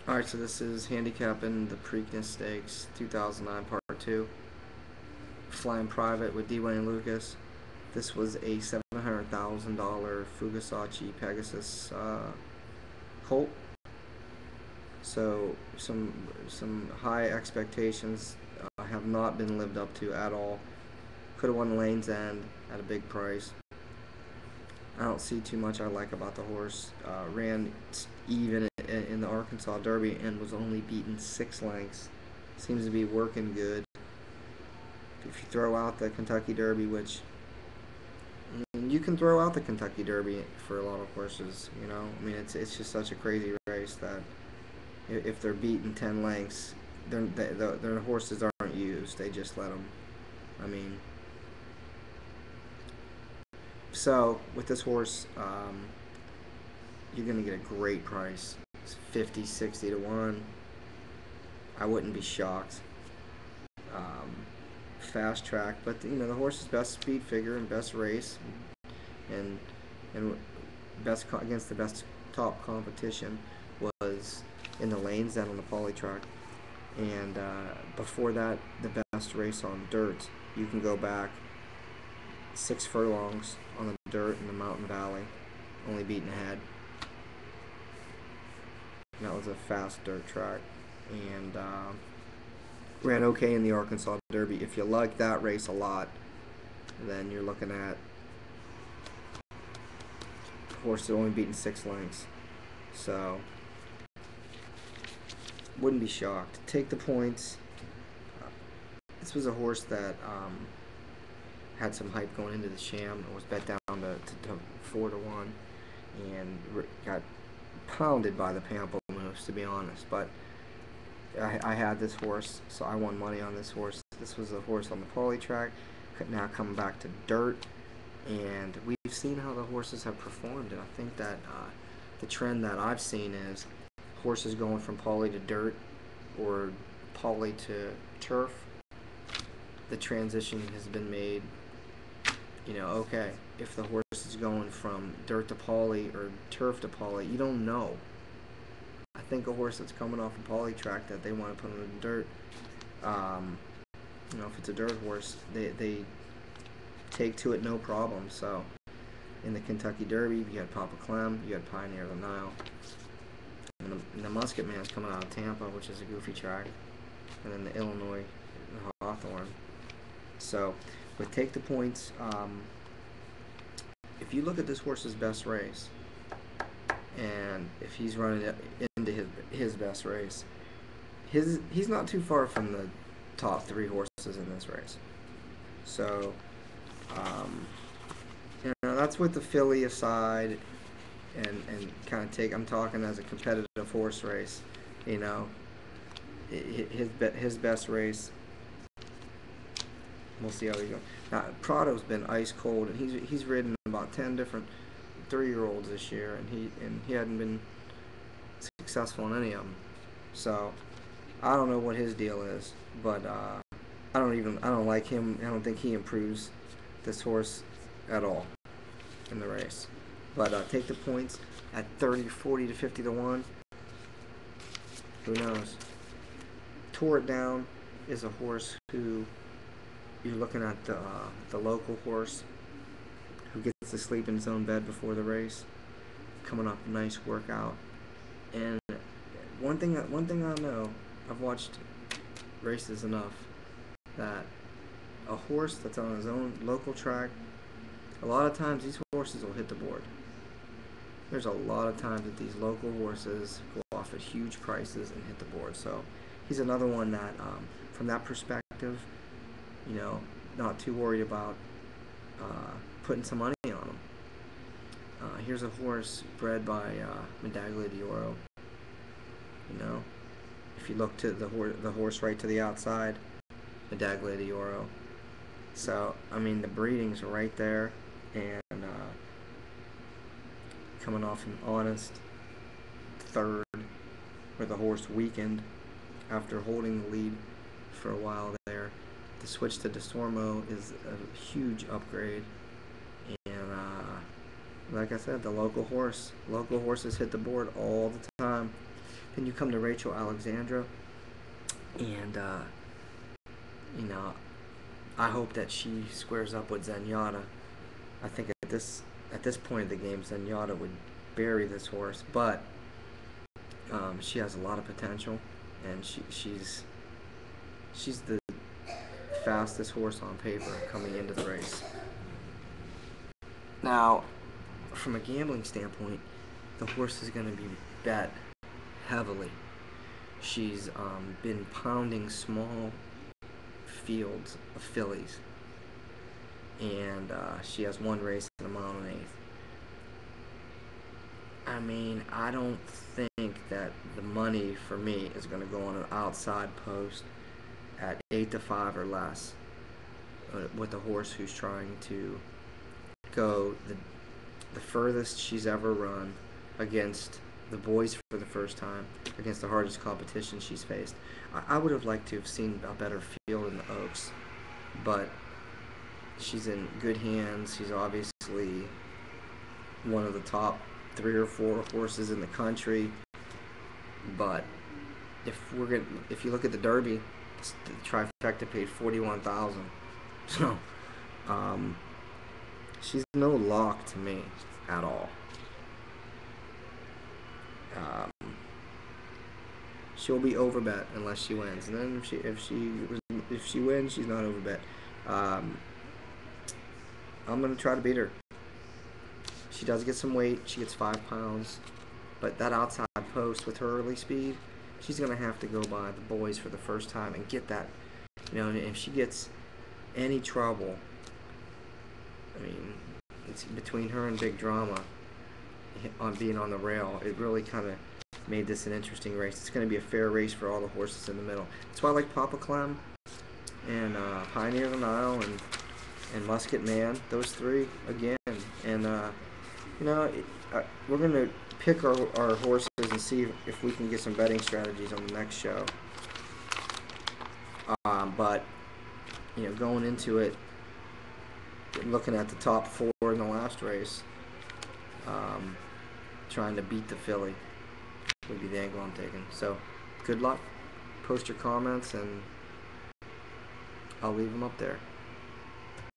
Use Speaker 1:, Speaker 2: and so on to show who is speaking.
Speaker 1: Alright, so this is handicapping the Preakness Stakes 2009 Part 2. Flying Private with Dwayne Lucas. This was a $700,000 Fugasachi Pegasus colt. So some high expectations have not been lived up to at all. Could have won Lane's End at a big price. I don't see too much I like about the horse. Ran even in the Arkansas Derby and was only beaten 6 lengths. Seems to be working good. If you throw out the Kentucky Derby, which you can throw out the Kentucky Derby for a lot of horses, you know. I mean, it's just such a crazy race that if they're beaten 10 lengths, their horses aren't used. They just let them. I mean, so with this horse, you're going to get a great price. It's 50, 60 to 1. I wouldn't be shocked. Fast track, but you know, the horse's best speed figure and best race and best against the best top competition was in the Lanes End on the poly track, and before that the best race on dirt. You can go back 6 furlongs on the dirt in the Mountain Valley, only beaten ahead. And that was a fast dirt track, and ran okay in the Arkansas Derby. If you like that race a lot, then you're looking at a horse that only beaten 6 lengths. So wouldn't be shocked. Take the points. This was a horse that had some hype going into the Sham. It was bet down to 4 to 1 and got pounded by the Pamplemousse, to be honest. But I had this horse, so I won money on this horse. This was a horse on the poly track, now coming back to dirt, and we've seen how the horses have performed, and I think that the trend that I've seen is horses going from poly to dirt or poly to turf. The transition has been made, you know, okay, if the horse is going from dirt to poly or turf to poly, you don't know. I think a horse that's coming off a poly track that they want to put in the dirt, you know, if it's a dirt horse, they take to it no problem. So in the Kentucky Derby, you had Papa Clem, you had Pioneer of the Nile, and the Musket Man's coming out of Tampa, which is a goofy track, and then the Illinois Hawthorne. So with Take the Points, if you look at this horse's best race, and if he's running into his best race, he's not too far from the top 3 horses in this race. So, you know, that's with the filly aside, and kind of I'm talking as a competitive horse race. You know, his best race. We'll see how he goes. Now, Prado's been ice cold, and he's ridden about 10 different 3-year-olds this year, and he hadn't been successful in any of them. So I don't know what his deal is, but I don't like him. I don't think he improves this horse at all in the race. But Take the Points at 30, 40 to 50 to 1. Who knows? Tore It Down is a horse who you're looking at the local horse who gets to sleep in his own bed before the race, coming off a nice workout. And one thing I know, I've watched races enough, that a horse that's on his own local track, a lot of times these horses will hit the board. There's a lot of times that these local horses go off at huge prices and hit the board. So he's another one that, from that perspective, you know, not too worried about putting some money on him. Here's a horse bred by Medaglia d'Oro. You know, if you look to the horse right to the outside, Medaglia d'Oro. So I mean, the breeding's right there, and coming off an honest 3rd, where the horse weakened after holding the lead for a while there. The switch to DeSormo is a huge upgrade, and like I said, the local horses hit the board all the time. Then you come to Rachel Alexandra, and you know, I hope that she squares up with Zenyatta. I think at this point of the game, Zenyatta would bury this horse, but she has a lot of potential, and she's the fastest horse on paper coming into the race. Now, from a gambling standpoint, the horse is going to be bet heavily. She's been pounding small fields of fillies, and she has one race at 1.125 miles. I mean, I don't think that the money for me is going to go on an outside post at 8-5 or less with a horse who's trying to go the furthest she's ever run against the boys for the first time, against the hardest competition she's faced. I would have liked to have seen a better field in the Oaks, but she's in good hands. She's obviously one of the top 3 or 4 horses in the country. But if you look at the Derby, the trifecta paid $41,000. So she's no lock to me at all. She'll be overbet unless she wins, and then if she wins, she's not overbet. I'm gonna try to beat her. She does get some weight. She gets 5 pounds, but that outside post with her early speed, she's gonna have to go by the boys for the first time and get that. You know, if she gets any trouble, I mean, it's between her and Big Drama on being on the rail. It really kind of made this an interesting race. It's going to be a fair race for all the horses in the middle. That's why I like Papa Clem and Pioneer of the Nile and Musket Man. Those 3 again. And you know, we're going to pick our horses and see if we can get some betting strategies on the next show. But you know, going into it, looking at the top 4 in the last race, trying to beat the filly would be the angle I'm taking. So, good luck. Post your comments, and I'll leave them up there.